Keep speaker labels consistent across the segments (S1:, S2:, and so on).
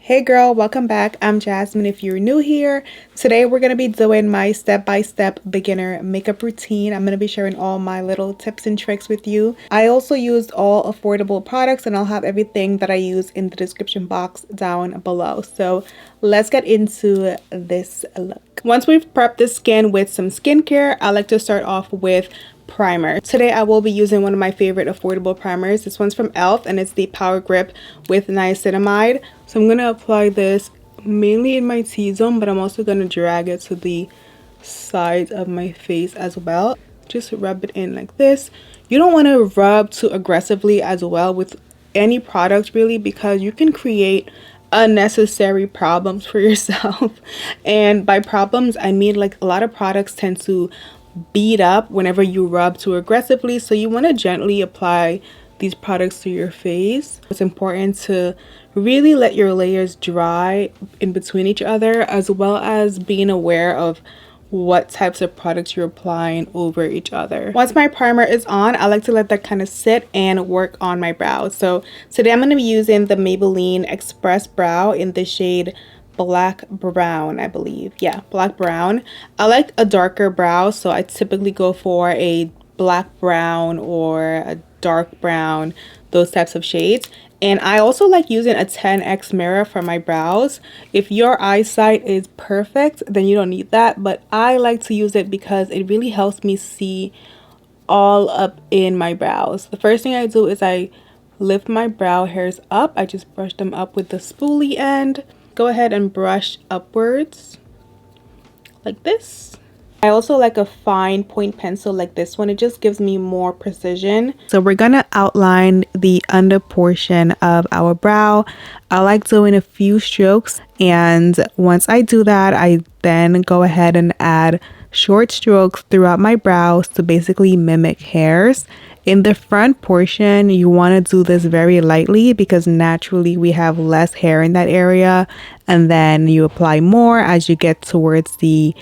S1: Hey girl, welcome back. I'm Jasmine if you're new here. Today we're going to be doing my step-by-step beginner makeup routine. I'm going to be sharing all my little tips and tricks with you. I also used all affordable products and I'll have everything that I use in the description box down below. So let's get into this look. Once we've prepped the skin with some skincare, I like to start off with primer. Today I will be using one of my favorite affordable primers. This one's from e.l.f. and it's the Power Grip with niacinamide. So I'm going to apply this mainly in my T-zone, but I'm also going to drag it to the sides of my face as well. Just rub it in like this. You don't want to rub too aggressively as well with any product really, because you can create unnecessary problems for yourself. And by problems I mean like a lot of products tend to bead up whenever you rub too aggressively, so you want to gently apply these products to your face. It's important to really let your layers dry in between each other, as well as being aware of what types of products you're applying over each other. Once my primer is on, I like to let that kind of sit and work on my brows. So today I'm going to be using the Maybelline Express Brow in the shade black brown, I believe. Yeah, black brown. I like a darker brow, so I typically go for a black brown or a dark brown, those types of shades. And I also like using a 10x mirror for my brows. If your eyesight is perfect, then you don't need that, but I like to use it because it really helps me see all up in my brows. The first thing I do is I lift my brow hairs up. I just brush them up with the spoolie end. Go ahead and brush upwards like this. I also like a fine point pencil like this one. It just gives me more precision. So we're gonna outline the under portion of our brow. I like doing a few strokes, and once I do that, I then go ahead and add short strokes throughout my brows to basically mimic hairs. In the front portion, you want to do this very lightly because naturally we have less hair in that area, and then you apply more as you get towards the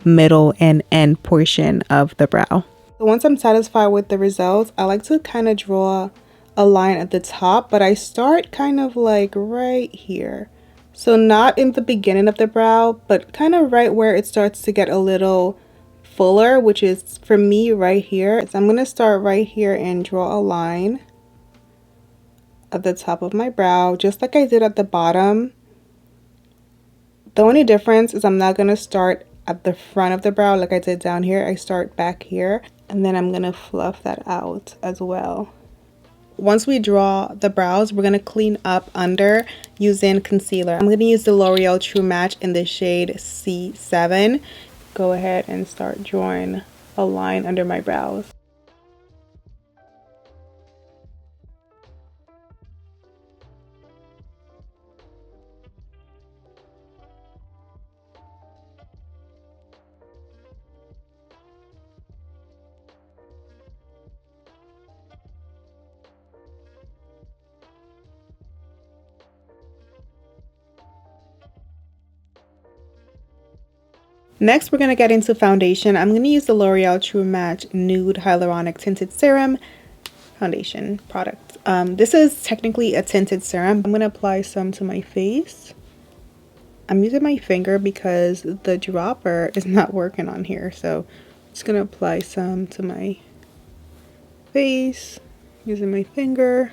S1: middle and end portion of the brow. So once I'm satisfied with the results, I like to kind of draw a line at the top, but I start kind of like right here. So not in the beginning of the brow, but kind of right where it starts to get a little fuller, which is for me right here. So I'm going to start right here and draw a line at the top of my brow, just like I did at the bottom. The only difference is I'm not going to start at the front of the brow like I did down here. I start back here, and then I'm going to fluff that out as well. Once we draw the brows, we're going to clean up under using concealer. I'm going to use the L'Oreal True Match in the shade C7. Go ahead and start drawing a line under my brows. Next, we're going to get into foundation. I'm going to use the L'Oreal True Match Nude Hyaluronic Tinted Serum foundation product. This is technically a tinted serum. I'm going to apply some to my face. I'm using my finger because the dropper is not working on here. So I'm just going to apply some to my face using my finger.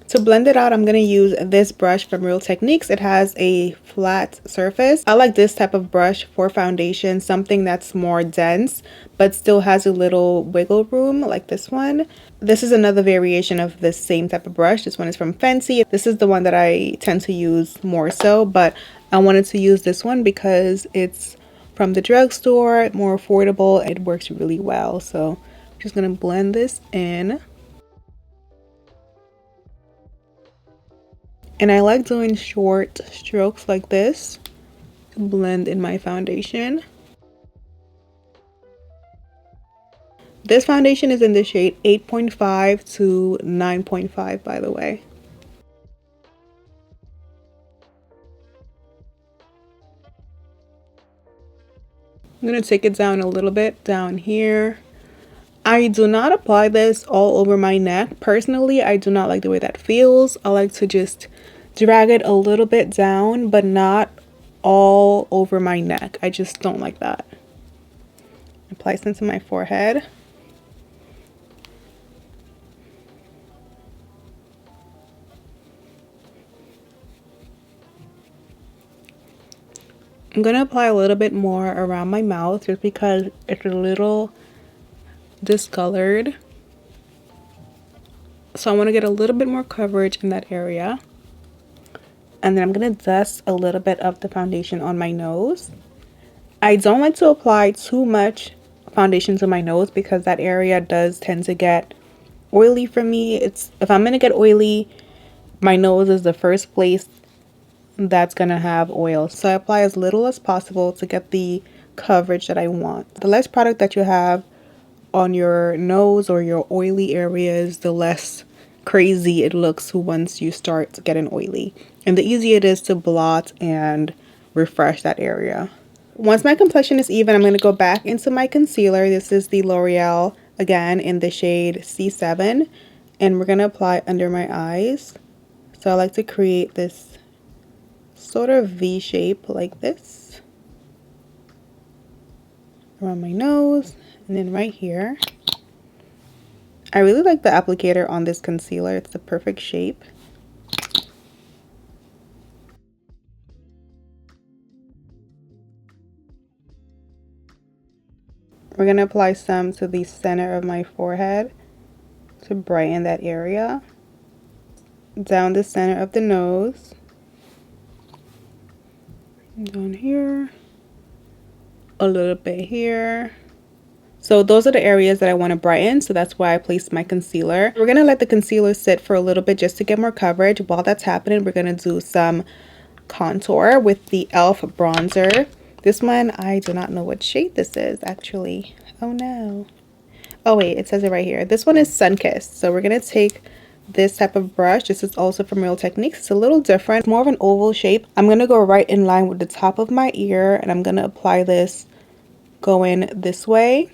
S1: To blend it out, I'm going to use this brush from Real Techniques. It has a flat surface. I like this type of brush for foundation, something that's more dense but still has a little wiggle room like this one. This is another variation of the same type of brush. This one is from Fenty. This is the one that I tend to use more so, but I wanted to use this one because it's from the drugstore, more affordable. It works really well. So I'm just going to blend this in. And I like doing short strokes like this to blend in my foundation. This foundation is in the shade 8.5 to 9.5, by the way. I'm going to take it down a little bit down here. I do not apply this all over my neck. Personally, I do not like the way that feels. I like to just drag it a little bit down, but not all over my neck. I just don't like that. Apply some to my forehead. I'm gonna apply a little bit more around my mouth just because it's a little discolored. So I want to get a little bit more coverage in that area. And then I'm gonna dust a little bit of the foundation on my nose. I don't like to apply too much foundation to my nose because that area does tend to get oily for me. If I'm gonna get oily, my nose is the first place that's gonna have oil. So I apply as little as possible to get the coverage that I want. The less product that you have on your nose or your oily areas, the less crazy it looks once you start getting oily, and the easier it is to blot and refresh that area. Once my complexion is even, I'm going to go back into my concealer. This is the L'Oreal, again in the shade C7, and we're going to apply under my eyes. So I like to create this sort of V shape like this around my nose, and then right here. I really like the applicator on this concealer. It's the perfect shape. We're going to apply some to the center of my forehead to brighten that area. Down the center of the nose. Down here. A little bit here. So those are the areas that I want to brighten, so that's why I placed my concealer. We're going to let the concealer sit for a little bit just to get more coverage. While that's happening, we're going to do some contour with the e.l.f. bronzer. This one, I do not know what shade this is actually. Oh no. Oh wait, it says it right here. This one is Sunkissed. So we're going to take this type of brush. This is also from Real Techniques. It's a little different. It's more of an oval shape. I'm going to go right in line with the top of my ear, and I'm going to apply this going this way.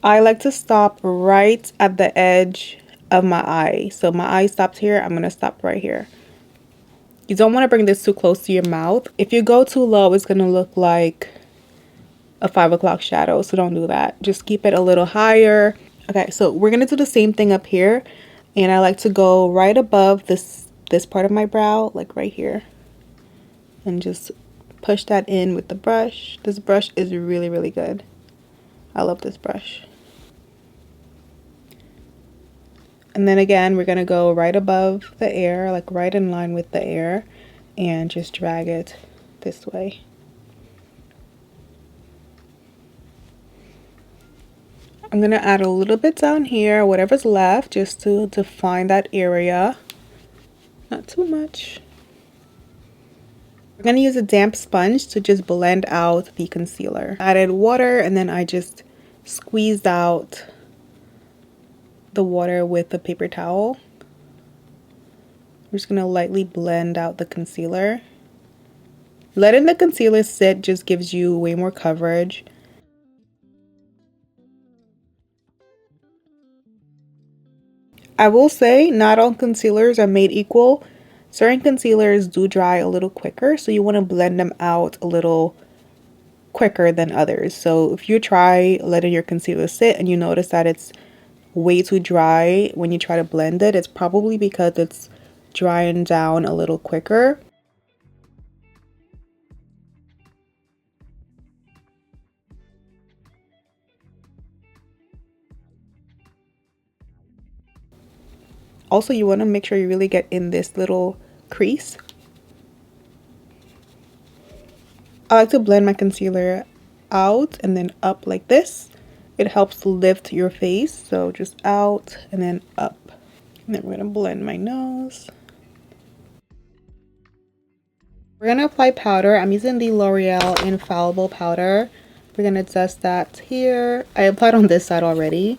S1: I like to stop right at the edge of my eye. So my eye stops here. I'm going to stop right here. You don't want to bring this too close to your mouth. If you go too low, it's going to look like a 5 o'clock shadow. So don't do that. Just keep it a little higher. Okay, so we're going to do the same thing up here. And I like to go right above this part of my brow, like right here. And just push that in with the brush. This brush is really, really good. I love this brush. And then again, we're going to go right above the air, like right in line with the air, and just drag it this way. I'm going to add a little bit down here, whatever's left, just to define that area. Not too much. We're going to use a damp sponge to just blend out the concealer. Added water, and then I just squeezed out the water with a paper towel. I'm just going to lightly blend out the concealer. Letting the concealer sit just gives you way more coverage. I will say not all concealers are made equal. Certain concealers do dry a little quicker, so you want to blend them out a little quicker than others. So if you try letting your concealer sit and you notice that it's way too dry when you try to blend it, it's probably because it's drying down a little quicker. Also, you want to make sure you really get in this little crease. I like to blend my concealer out and then up like this. It helps lift your face. So just out and then up. And then we're going to blend my nose. We're going to apply powder. I'm using the L'Oreal Infallible powder. We're going to dust that here. I applied on this side already.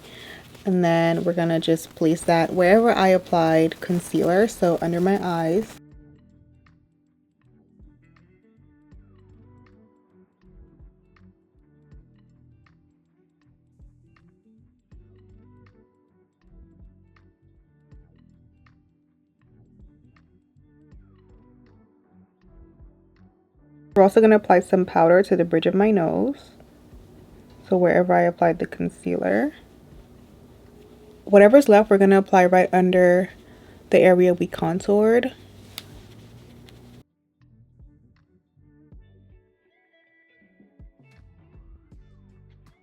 S1: And then we're going to just place that wherever I applied concealer. So under my eyes. We're also going to apply some powder to the bridge of my nose. So wherever I applied the concealer. Whatever's left, we're going to apply right under the area we contoured.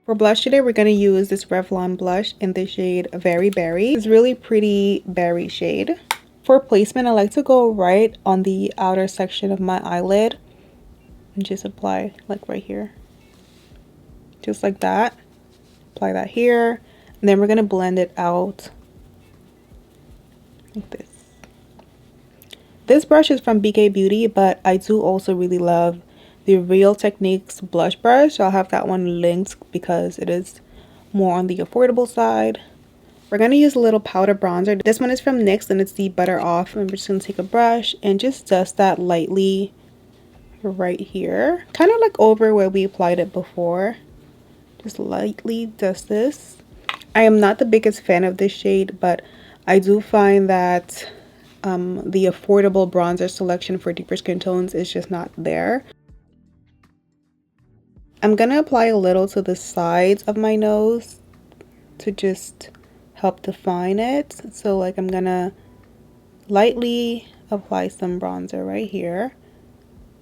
S1: For blush today, we're going to use this Revlon blush in the shade Very Berry. It's really pretty berry shade. For placement, I like to go right on the outer section of my eyelid and just apply like right here. Just like that. Apply that here. And then we're going to blend it out like this. This brush is from BK Beauty, but I do also really love the Real Techniques blush brush. I'll have that one linked because it is more on the affordable side. We're going to use a little powder bronzer. This one is from NYX and it's the Butter Off. And we're just going to take a brush and just dust that lightly right here. Kind of like over where we applied it before. Just lightly dust this. I am not the biggest fan of this shade, but I do find that the affordable bronzer selection for deeper skin tones is just not there. I'm going to apply a little to the sides of my nose to just help define it. So like I'm going to lightly apply some bronzer right here.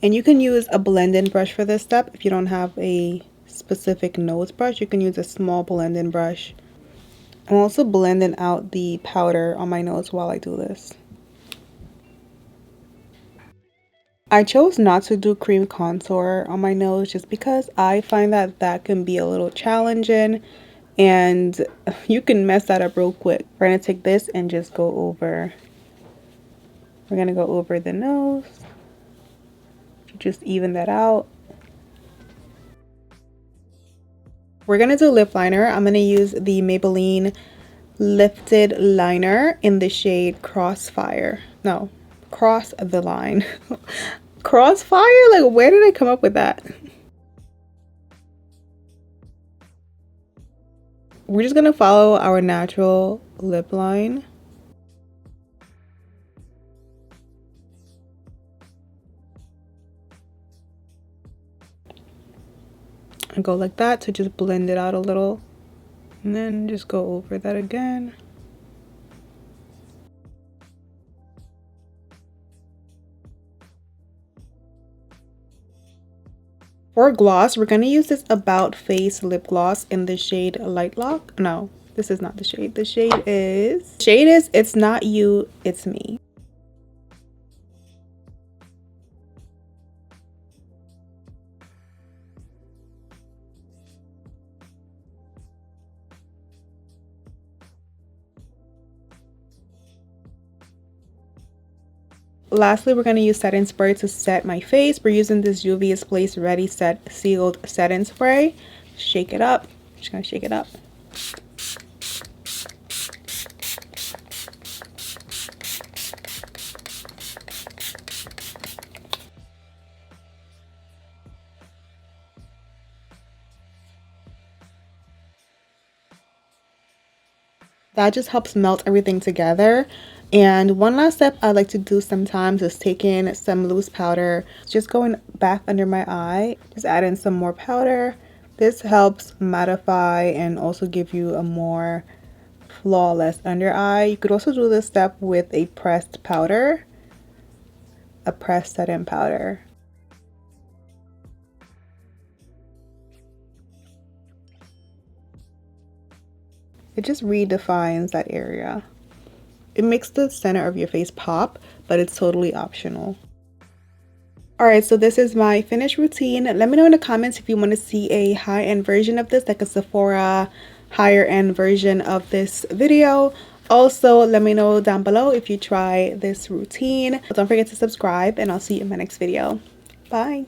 S1: And you can use a blend-in brush for this step. If you don't have a specific nose brush, you can use a small blend-in brush. I'm also blending out the powder on my nose while I do this. I chose not to do cream contour on my nose just because I find that that can be a little challenging and you can mess that up real quick. We're going to take this and just go over. We're going to go over the nose. Just even that out. We're going to do lip liner. I'm going to use the Maybelline Lifted Liner in the shade Crossfire. No, Cross the Line. Crossfire? Like, where did I come up with that? We're just going to follow our natural lip line. And go like that to just blend it out a little. And then just go over that again. For gloss, we're going to use this About Face lip gloss in the shade Light Lock. No, this is not the shade. The shade is It's Not You, It's Me. Lastly, we're going to use setting spray to set my face. We're using this Juvia's Place Ready Set Sealed Setting Spray. Shake it up. Just going to shake it up. That just helps melt everything together. And one last step I like to do sometimes is taking some loose powder, just going back under my eye, just add in some more powder. This helps mattify and also give you a more flawless under eye. You could also do this step with a pressed powder, a pressed set-in powder. It just redefines that area. It makes the center of your face pop, but it's totally optional. Alright, so this is my finished routine. Let me know in the comments if you want to see a high-end version of this, like a Sephora higher-end version of this video. Also, let me know down below if you try this routine. Don't forget to subscribe, and I'll see you in my next video. Bye!